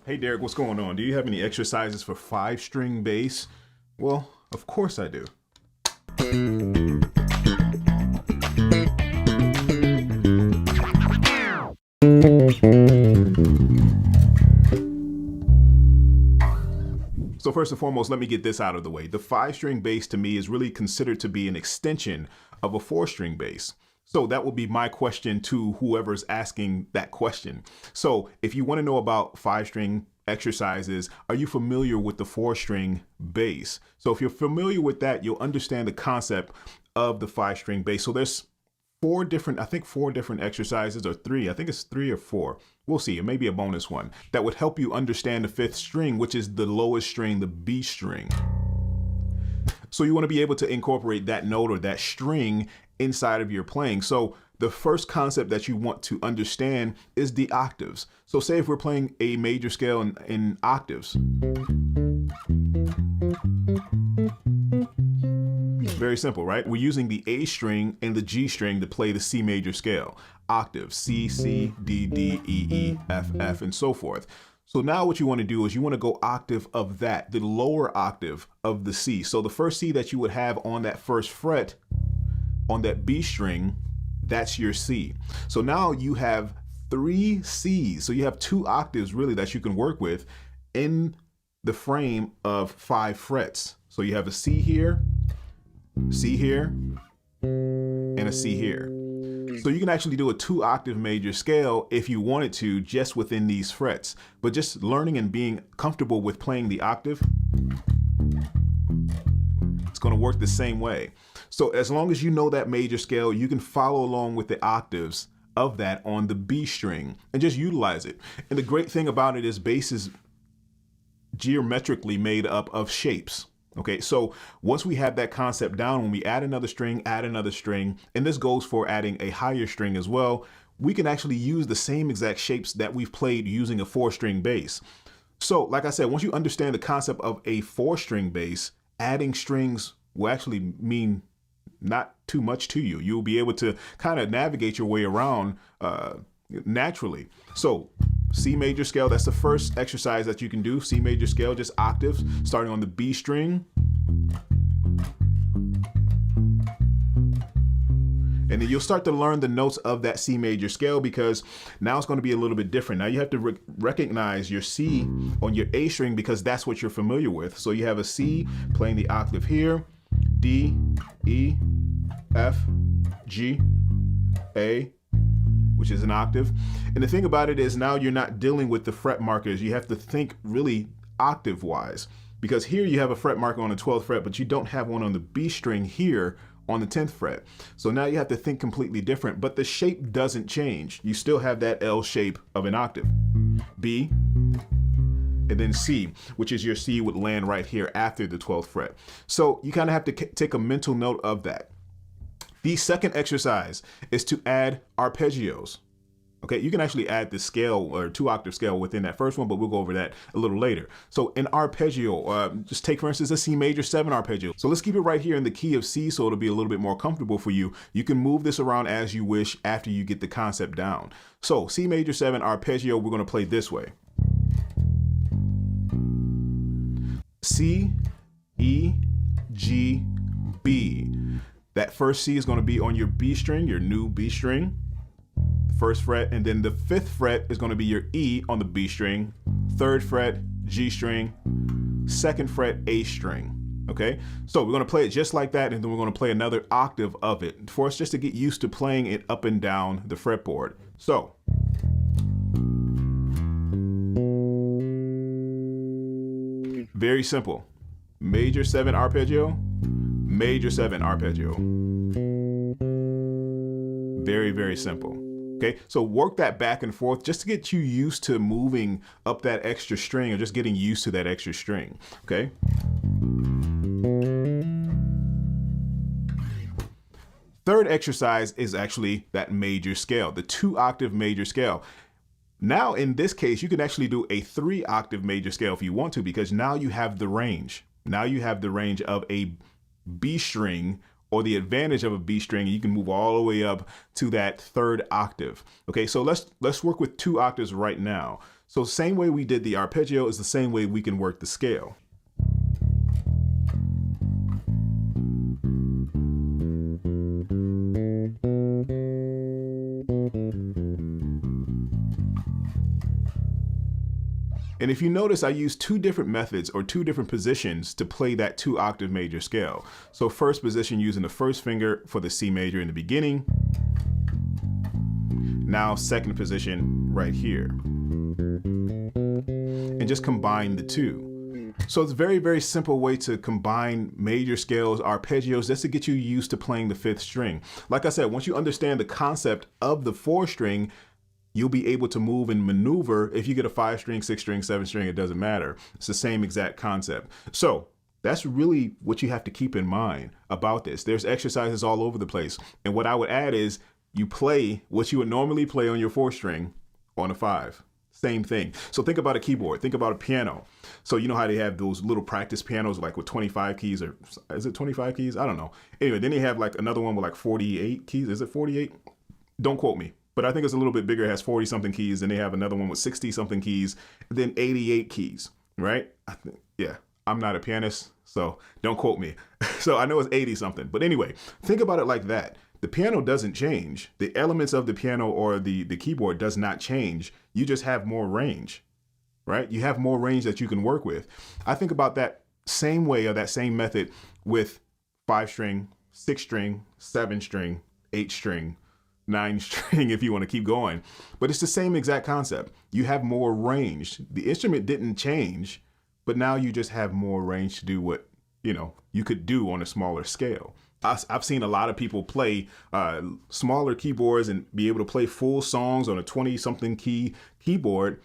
Hey Derek, what's going on? Do you have any exercises for five string bass? Well, of course I do. So first and foremost, let me get this out of the way. The five string bass to me is really considered to be an extension of a four string bass. So that would be my question to whoever's asking that question. So if you want to know about five string exercises, are you familiar with the four string bass? So if you're familiar with that, you'll understand the concept of the five string bass. So there's four different exercises, or three. I think it's three or four. We'll see. It may be a bonus one that would help you understand the fifth string, which is the lowest string, the B string. So you want to be able to incorporate that note or that string inside of your playing. So the first concept that you want to understand is the octaves. So say if we're playing a major scale in octaves. Very simple, right? We're using the A string and the G string to play the C major scale. Octaves, C, C, D, D, E, E, F, F, and so forth. So now what you want to do is you want to go octave of that, the lower octave of the C. So the first C that you would have on that first fret, on that B string, that's your C. So now you have three C's. So you have two octaves really that you can work with in the frame of five frets. So you have a C here, and a C here. So you can actually do a 2-octave major scale if you wanted to, just within these frets. But just learning and being comfortable with playing the octave, it's going to work the same way. So as long as you know that major scale, you can follow along with the octaves of that on the B string and just utilize it. And the great thing about it is bass is geometrically made up of shapes. Okay, so once we have that concept down, when we add another string, and this goes for adding a higher string as well, we can actually use the same exact shapes that we've played using a four-string bass. So like I said, once you understand the concept of a four-string bass, adding strings will actually mean not too much to you. You'll be able to kind of navigate your way around naturally. So C major scale, that's the first exercise that you can do. C major scale, just octaves, starting on the B string. And then you'll start to learn the notes of that C major scale, because now it's going to be a little bit different. Now you have to recognize your C on your A string because that's what you're familiar with. So you have a C playing the octave here, D, E, F, G, A, which is an octave. And the thing about it is now you're not dealing with the fret markers. You have to think really octave wise, because here you have a fret marker on the 12th fret, but you don't have one on the B string here on the 10th fret. So now you have to think completely different, but the shape doesn't change. You still have that L shape of an octave. B, and then C, which is your C would land right here after the 12th fret. So you kind of have to take a mental note of that. The second exercise is to add arpeggios. Okay, you can actually add the scale or 2-octave scale within that first one, but we'll go over that a little later. So an arpeggio, just take for instance a C major 7 arpeggio. So let's keep it right here in the key of C so it'll be a little bit more comfortable for you. You can move this around as you wish after you get the concept down. So C major 7 arpeggio, we're going to play this way. C, E, G, B. That first C is going to be on your B string, your new B string, first fret, and then the 5th fret is going to be your E on the B string, 3rd fret, G string, 2nd fret, A string. Okay, so we're going to play it just like that, and then we're going to play another octave of it for us just to get used to playing it up and down the fretboard. So very simple. Major 7 arpeggio, major 7 arpeggio. Very, very simple. Okay, so work that back and forth just to get you used to moving up that extra string, or just getting used to that extra string. Okay. Third exercise is actually that major scale, the 2-octave major scale. Now, in this case, you can actually do a 3-octave major scale if you want to, because now you have the range. Now you have the range of a B string, or the advantage of a B string. You can move all the way up to that 3rd octave. Okay, so let's work with 2 octaves right now. So same way we did the arpeggio is the same way we can work the scale. And if you notice, I use two different methods or two different positions to play that 2-octave major scale. So first position using the first finger for the C major in the beginning. Now second position right here. And just combine the two. So it's a very, very simple way to combine major scales, arpeggios, just to get you used to playing the 5th string. Like I said, once you understand the concept of the 4th string, you'll be able to move and maneuver. If you get a 5 string, 6 string, 7 string, it doesn't matter. It's the same exact concept. So that's really what you have to keep in mind about this. There's exercises all over the place. And what I would add is you play what you would normally play on your 4th string on a 5. Same thing. So think about a keyboard, think about a piano. So you know how they have those little practice pianos like with 25 keys, or is it 25 keys? I don't know. Anyway, then they have like another one with like 48 keys. Is it 48? Don't quote me. But I think it's a little bit bigger. It has 40 something keys. And they have another one with 60 something keys, and then 88 keys, right? Yeah, I'm not a pianist, so don't quote me. So I know it's 80 something. But anyway, think about it like that. The piano doesn't change. The elements of the piano or the keyboard does not change. You just have more range, right? You have more range that you can work with. I think about that same way, or that same method with 5 string, 6 string, 7 string, 8 string, 9 string, if you want to keep going. But it's the same exact concept. You have more range. The instrument didn't change, but now you just have more range to do what, you could do on a smaller scale. I've seen a lot of people play smaller keyboards and be able to play full songs on a 20-something key keyboard,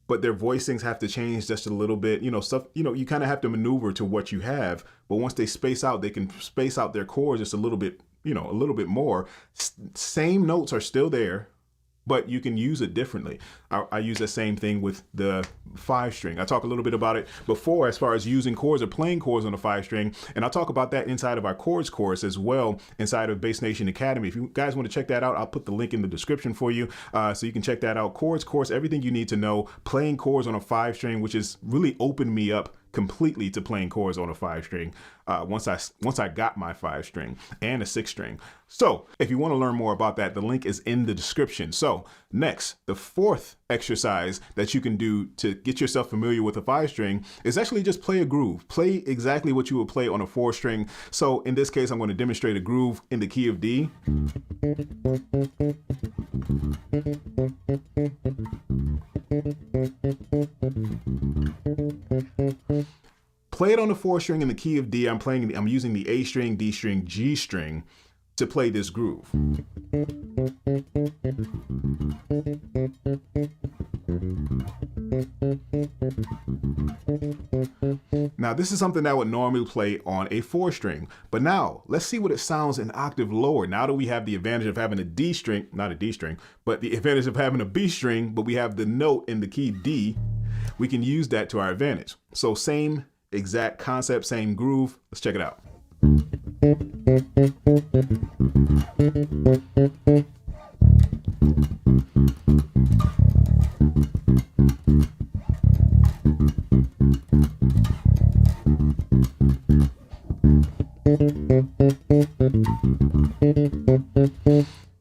but their voicings have to change just a little bit. Stuff, you kind of have to maneuver to what you have. But once they space out, they can space out their chords just a little bit, a little bit more. Same notes are still there, but you can use it differently. I use the same thing with the 5 string. I talked a little bit about it before as far as using chords or playing chords on the 5 string. And I'll talk about that inside of our chords course as well, inside of Bass Nation Academy. If you guys want to check that out, I'll put the link in the description for you. So you can check that out. Chords course, everything you need to know, playing chords on a 5 string, which has really opened me up completely to playing chords on a 5 string once I got my 5 string and a 6 string. So if you want to learn more about that, the link is in the description. So next, the 4th exercise that you can do to get yourself familiar with a 5 string is actually just play a groove. Play exactly what you would play on a 4 string. So in this case, I'm going to demonstrate a groove in the key of D. Play it on the 4 string in the key of D. I'm using the A string, D string, G string to play this groove. Now this is something that I would normally play on a 4 string, but now let's see what it sounds an octave lower. Now that we have the advantage of having a D string, not a D string, but the advantage of having a B string, but we have the note in the key D, we can use that to our advantage. So same exact concept, same groove. Let's check it out.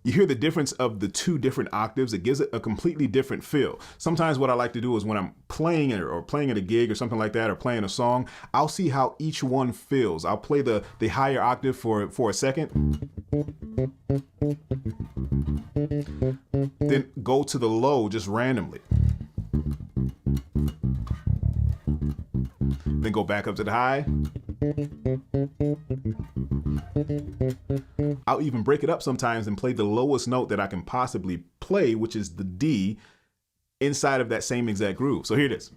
You hear the difference of the 2 different octaves. It gives it a completely different feel. Sometimes what I like to do is when I'm playing it or playing at a gig or something like that, or playing a song, I'll see how each one feels. I'll play the higher octave for a second, then go to the low just randomly, then go back up to the high. I'll even break it up sometimes and play the lowest note that I can possibly play, which is the D, inside of that same exact groove. So here it is.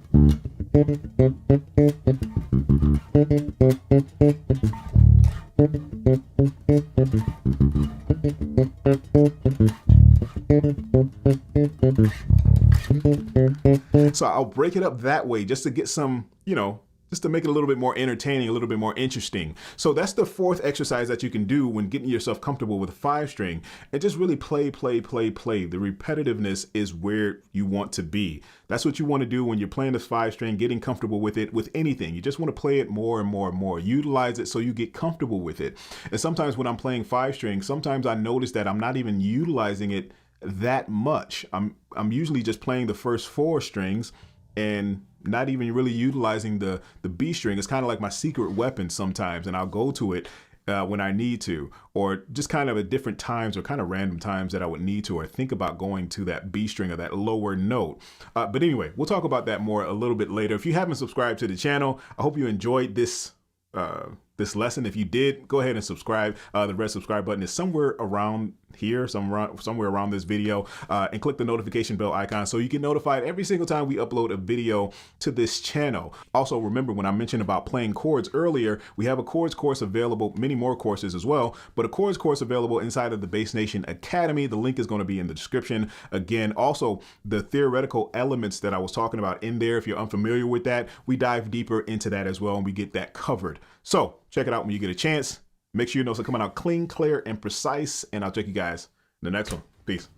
So I'll break it up that way just to get some, just to make it a little bit more entertaining, a little bit more interesting. So that's the fourth exercise that you can do when getting yourself comfortable with 5-string, and just really play. The repetitiveness is where you want to be. That's what you want to do when you're playing this 5-string, getting comfortable with it, with anything. You just want to play it more and more and more. Utilize it so you get comfortable with it. And sometimes when I'm playing 5-string, sometimes I notice that I'm not even utilizing it that much. I'm usually just playing the first 4 strings and not even really utilizing the B string. It's kind of like my secret weapon sometimes, and I'll go to it when I need to, or just kind of at different times or kind of random times that I would need to, or think about going to that B string or that lower note. But anyway, we'll talk about that more a little bit later. If you haven't subscribed to the channel, I hope you enjoyed this lesson. If you did, go ahead and subscribe. The red subscribe button is somewhere around here, somewhere around this video, and click the notification bell icon so you get notified every single time we upload a video to this channel. Also, remember when I mentioned about playing chords earlier, we have a chords course available, many more courses as well, but a chords course available inside of the Bass Nation Academy. The link is going to be in the description. Again, also the theoretical elements that I was talking about in there, if you're unfamiliar with that, we dive deeper into that as well, and we get that covered. So check it out when you get a chance. Make sure your notes are coming out clean, clear, and precise, and I'll check you guys in the next one. Peace.